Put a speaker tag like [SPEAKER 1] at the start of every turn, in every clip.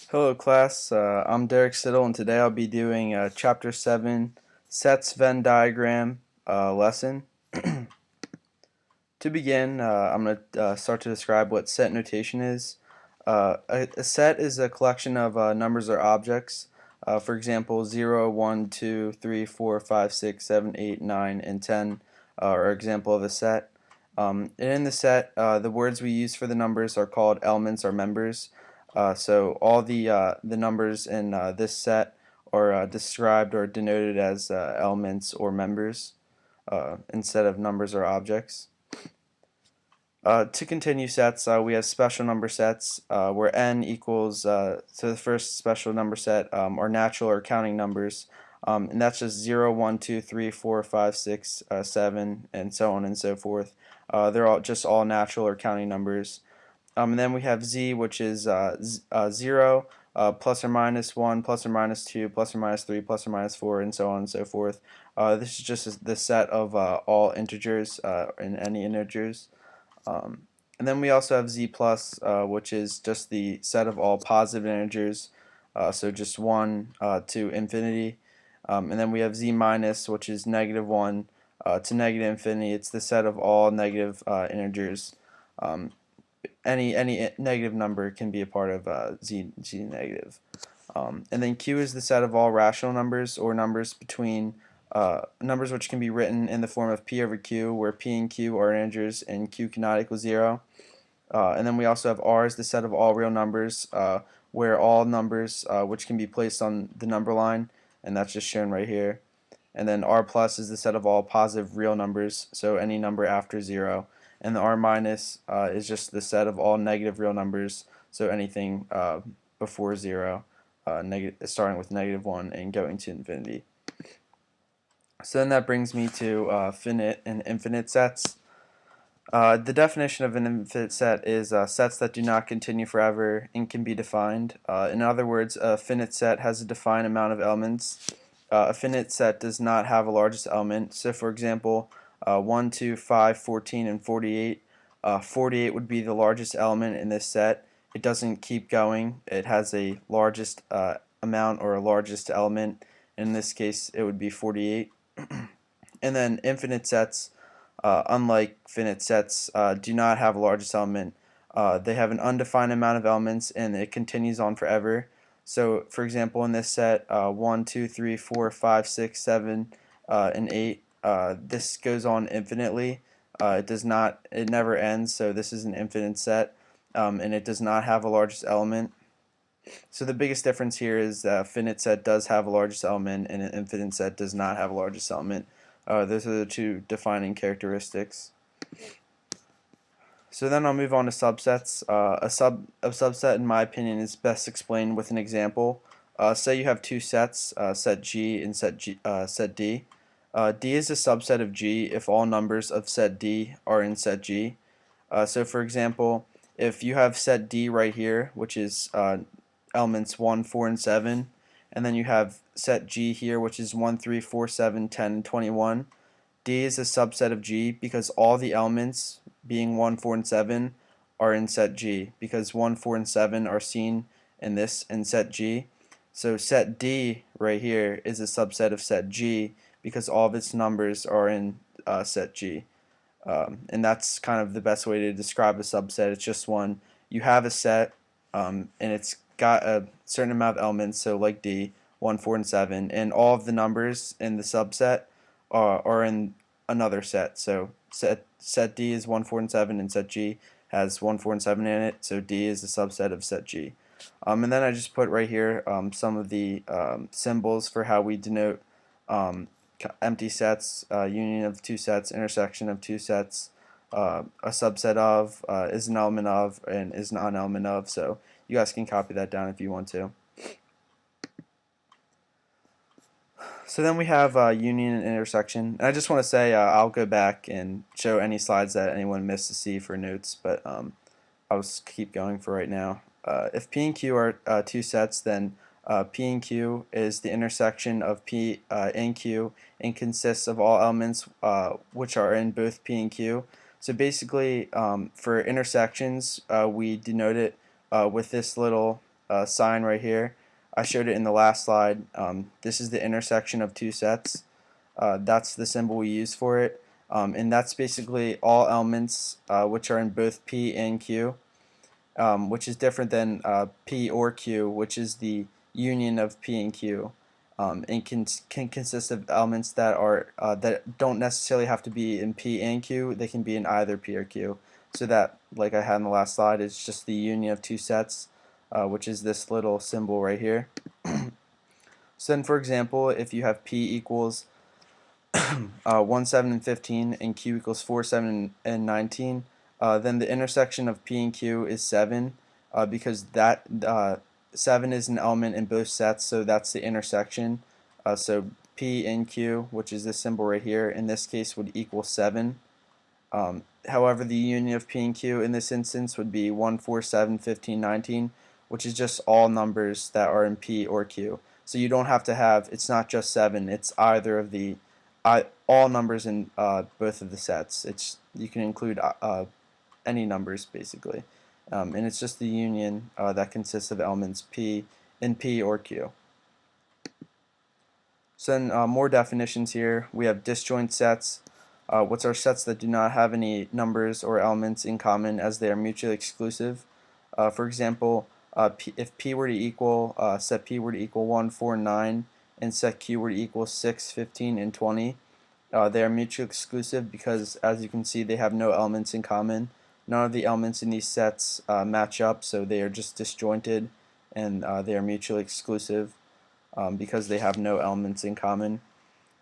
[SPEAKER 1] Hello class, I'm Derek Siddle and today I'll be doing Chapter 7 Sets Venn Diagram lesson. To begin, I'm going to start to describe what set notation is. A set is a collection of numbers or objects. For example, 0, 1, 2, 3, 4, 5, 6, 7, 8, 9, and 10 are example of a set. And in the set, the words we use for the numbers are called elements or members. So all the numbers in this set are described or denoted as elements or members instead of numbers or objects. To continue sets, we have special number sets where n equals, so the first special number set are natural or counting numbers, and that's just 0, 1, 2, 3, 4, 5, 6, 7, and so on and so forth. They're all just all natural or counting numbers. And then we have z, which is 0, plus or minus 1, plus or minus 2, plus or minus 3, plus or minus 4, and so on and so forth. This is just the set of all integers and any integers. And then we also have z plus, which is just the set of all positive integers, so just 1 to infinity. And then we have z minus, which is negative 1 to negative infinity. It's the set of all negative integers. Any negative number can be a part of z negative. And then q is the set of all rational numbers or numbers between numbers which can be written in the form of p over q, where p and q are integers and q cannot equal 0. And then we also have r is the set of all real numbers, where all numbers which can be placed on the number line, and that's just shown right here. And then r plus is the set of all positive real numbers, so any number after 0. And the r minus is just the set of all negative real numbers, so anything before 0, starting with negative 1 and going to infinity. So then that brings me to finite and infinite sets. The definition of an infinite set is sets that do not continue forever and can be defined. In other words, a finite set has a defined amount of elements. A finite set does not have a largest element. So for example, 1, 2, 5, 14, and 48. 48 would be the largest element in this set. It doesn't keep going. It has a largest amount or a largest element. In this case, it would be 48. And then infinite sets, unlike finite sets, do not have a largest element. They have an undefined amount of elements and it continues on forever. So for example, in this set, 1, 2, 3, 4, 5, 6, 7, and 8, this goes on infinitely. It never ends, so this is an infinite set, and it does not have a largest element. So the biggest difference here is that a finite set does have a largest element and an infinite set does not have a largest element. Those are the two defining characteristics. So then I'll move on to subsets. A subset, in my opinion, is best explained with an example. Say you have two sets, set G and set D. D is a subset of G if all numbers of set D are in set G. So for example, if you have set D right here, which is elements 1, 4, and 7, and then you have set G here, which is 1, 3, 4, 7, 10, and 21. D is a subset of G because all the elements, being 1, 4, and 7, are in set G, because 1, 4, and 7 are seen in set G. So set D right here is a subset of set G because all of its numbers are in set G. And that's kind of the best way to describe a subset. It's just one, you have a set and it's got a certain amount of elements, so like D, 1, 4, and 7, and all of the numbers in the subset are in another set. So set D is 1, 4, and 7, and set G has 1, 4, and 7 in it, so D is a subset of set G. And then I just put right here some of the symbols for how we denote empty sets, union of two sets, intersection of two sets, a subset of, is an element of, and is not an element of. So you guys can copy that down if you want to. So then we have union and intersection. And I just want to say I'll go back and show any slides that anyone missed to see for notes, but I'll just keep going for right now. If P and Q are two sets, then P and Q is the intersection of P and Q and consists of all elements which are in both P and Q. So basically, for intersections, we denote it with this little sign right here. I showed it in the last slide. This is the intersection of two sets. That's the symbol we use for it. And that's basically all elements which are in both P and Q, which is different than P or Q, which is the union of P and Q. And can consist of elements that are that don't necessarily have to be in P and Q. They can be in either P or Q. So that, like I had in the last slide, is just the union of two sets, which is this little symbol right here. So then, for example, if you have P equals 1, 7, and 15, and Q equals 4, 7, and 19, then the intersection of P and Q is 7, because that 7 is an element in both sets, so that's the intersection. So P and Q, which is this symbol right here, in this case would equal 7. However, the union of P and Q in this instance would be 1, 4, 7, 15, 19, which is just all numbers that are in P or Q. So you don't have to have, it's not just 7, it's either of the all numbers in both of the sets. You can include any numbers basically, and it's just the union that consists of elements P in P or Q. So then more definitions here. We have disjoint sets, which are sets that do not have any numbers or elements in common as they are mutually exclusive. For example, if P were to equal set P were to equal 1, 4, 9, and set Q were to equal 6, 15, and 20. They are mutually exclusive because, as you can see, they have no elements in common. None of the elements in these sets match up, so they are just disjointed, and they are mutually exclusive because they have no elements in common.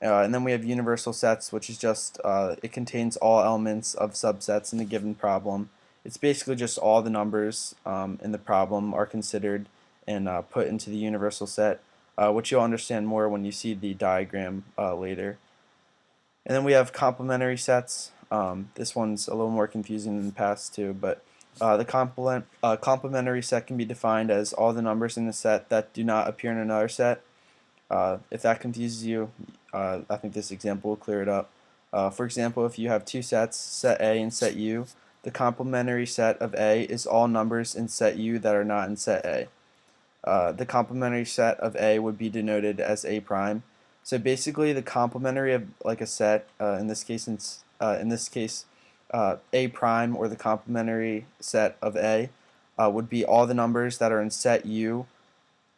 [SPEAKER 1] And then we have universal sets, which is just, it contains all elements of subsets in a given problem. It's basically just all the numbers in the problem are considered and put into the universal set, which you'll understand more when you see the diagram later. And then we have complementary sets. This one's a little more confusing than the past two, but the complementary set can be defined as all the numbers in the set that do not appear in another set. If that confuses you, I think this example will clear it up. For example, if you have two sets, set A and set U, the complementary set of A is all numbers in set U that are not in set A. The complementary set of A would be denoted as A prime. So basically, the complementary of like a set, in this case, A prime, or the complementary set of A, would be all the numbers that are in set U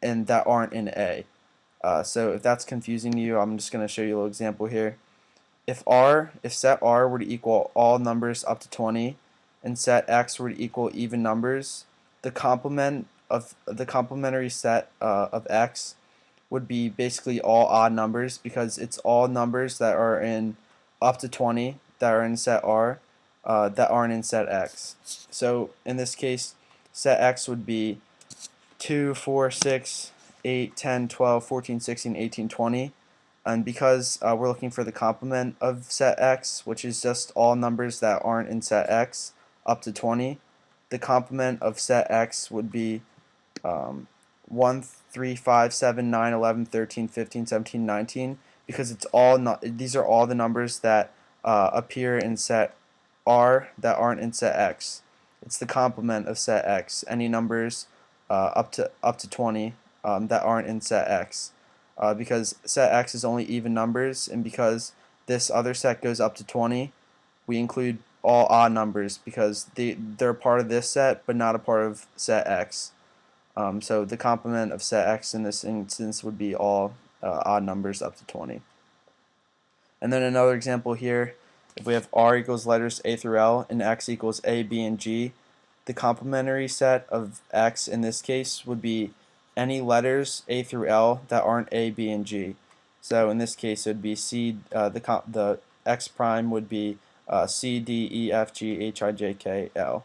[SPEAKER 1] and that aren't in A. So if that's confusing to you, I'm just going to show you a little example here. If set R were to equal all numbers up to 20, and set X were to equal even numbers, the complementary set of X would be basically all odd numbers, because it's all numbers that are in up to 20 that are in set R that aren't in set X. So in this case, set X would be 2, 4, 6, 8, 10, 12, 14, 16, 18, 20. And because we're looking for the complement of set X, which is just all numbers that aren't in set X up to 20, the complement of set X would be 1, 3, 5, 7, 9, 11, 13, 15, 17, 19, because it's all these are all the numbers that appear in set R that aren't in set X. It's the complement of set X. Any numbers up to 20 that aren't in set X, because set X is only even numbers, and because this other set goes up to 20, we include all odd numbers because they're part of this set but not a part of set X. So the complement of set X in this instance would be all odd numbers up to 20. And then another example here, if we have R equals letters A through L and X equals A, B, and G, the complementary set of X in this case would be any letters A through L that aren't A, B, and G. So in this case it would be C, the X prime would be C, D, E, F, G, H, I, J, K, L.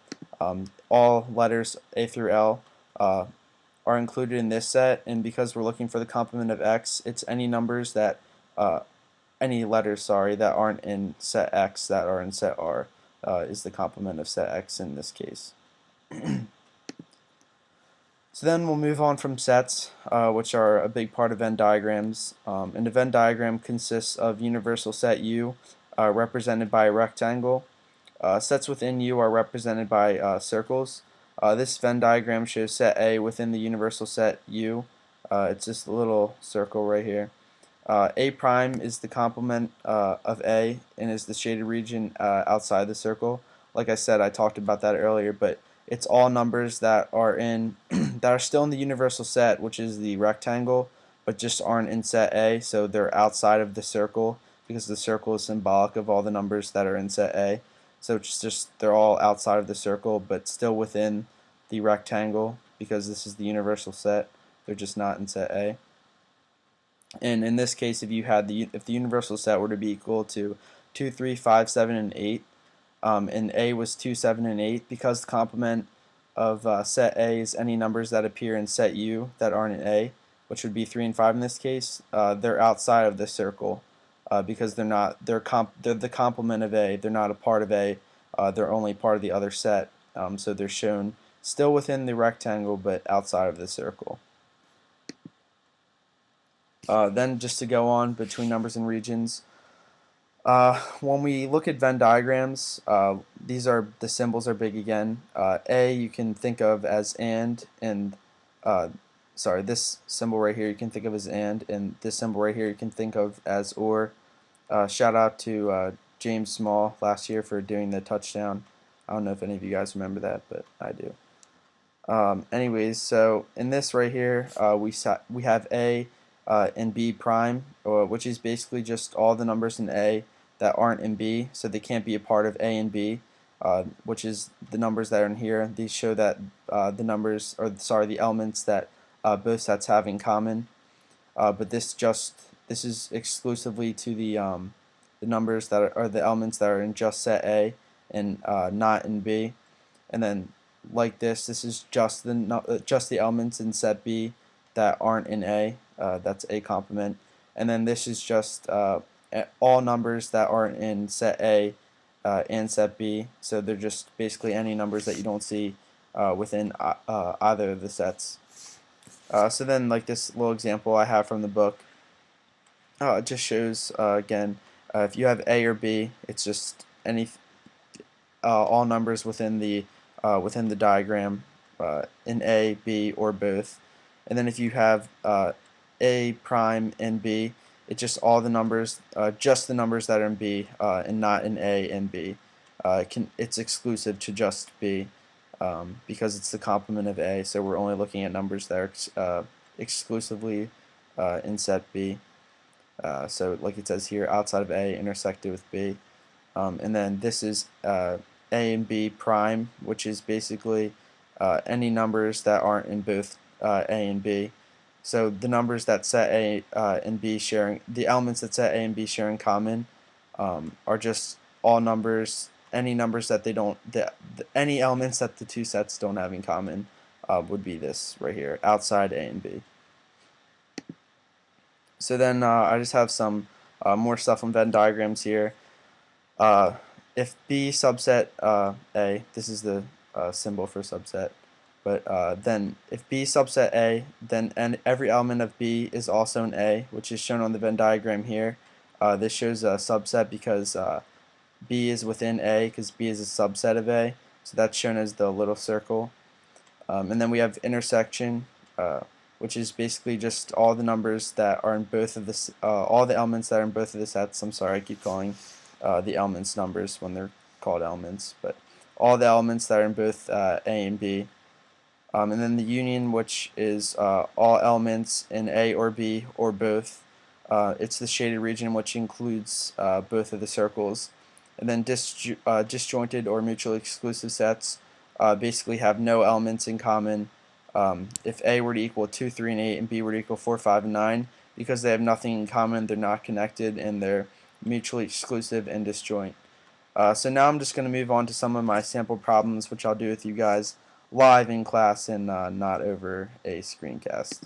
[SPEAKER 1] All letters A through L are included in this set, and because we're looking for the complement of X, it's any numbers that any letters, that aren't in set X that are in set R is the complement of set X in this case. So then we'll move on from sets, which are a big part of Venn diagrams. And a Venn diagram consists of universal set U, represented by a rectangle. Sets within U are represented by circles. This Venn diagram shows set A within the universal set U. It's just a little circle right here. A prime is the complement of A and is the shaded region outside the circle. Like I said, I talked about that earlier, but it's all numbers that are in that are still in the universal set, which is the rectangle, but just aren't in set A, so they're outside of the circle because the circle is symbolic of all the numbers that are in set A. So it's just they're all outside of the circle, but still within the rectangle because this is the universal set. They're just not in set A. And in this case, if the universal set were to be equal to 2, 3, 5, 7, and 8, and A was 2, 7, and 8, because the complement of set A is any numbers that appear in set U that aren't in A, which would be 3 and 5 in this case, they're outside of the circle because they're the complement of A. They're not a part of A. They're only part of the other set. So they're shown still within the rectangle but outside of the circle. Then just to go on between numbers and regions, when we look at Venn diagrams, the symbols are big again. A you can think of as and sorry, this symbol right here you can think of as and this symbol right here you can think of as or. Shout out to James Small last year for doing the touchdown. I don't know if any of you guys remember that, but I do. Anyways, so in this right here, we have A and B prime, which is basically just all the numbers in A that aren't in B, so they can't be a part of A and B, which is the numbers that are in here. These show that the elements that both sets have in common. But this is exclusively to the numbers that are the elements that are in just set A and not in B. And then like this is just the elements in set B that aren't in A. That's A complement. And then this is just all numbers that aren't in set A and set B. So they're just basically any numbers that you don't see within either of the sets. So then, like this little example I have from the book, it just shows again if you have A or B, it's just all numbers within the diagram in A, B, or both. And then if you have A prime and B, it's just all the numbers, just the numbers that are in B and not in A and B. It's exclusive to just B because it's the complement of A, so we're only looking at numbers that are exclusively in set B. So like it says here, outside of A intersected with B. And then this is A and B prime, which is basically any numbers that aren't in both A and B. So the numbers that set A and B the elements that set A and B share in common are just all numbers, any numbers that any elements that the two sets don't have in common would be this right here, outside A and B. So then I just have some more stuff on Venn diagrams here. If B subset A, this is the symbol for subset, but then if B subset A, then every element of B is also an A, which is shown on the Venn diagram here. This shows a subset because B is within A, because B is a subset of A, so that's shown as the little circle. And then we have intersection, which is basically just all the numbers that are in both of the all the elements that are in both of the sets. I'm sorry, I keep calling the elements numbers when they're called elements, but all the elements that are in both A and B. And then the union, which is all elements in A or B or both. It's the shaded region, which includes both of the circles. And then disjointed or mutually exclusive sets basically have no elements in common. If A were to equal 2, 3, and 8, and B were to equal 4, 5, and 9, because they have nothing in common, they're not connected, and they're mutually exclusive and disjoint. So now I'm just going to move on to some of my sample problems, which I'll do with you guys live in class and not over a screencast.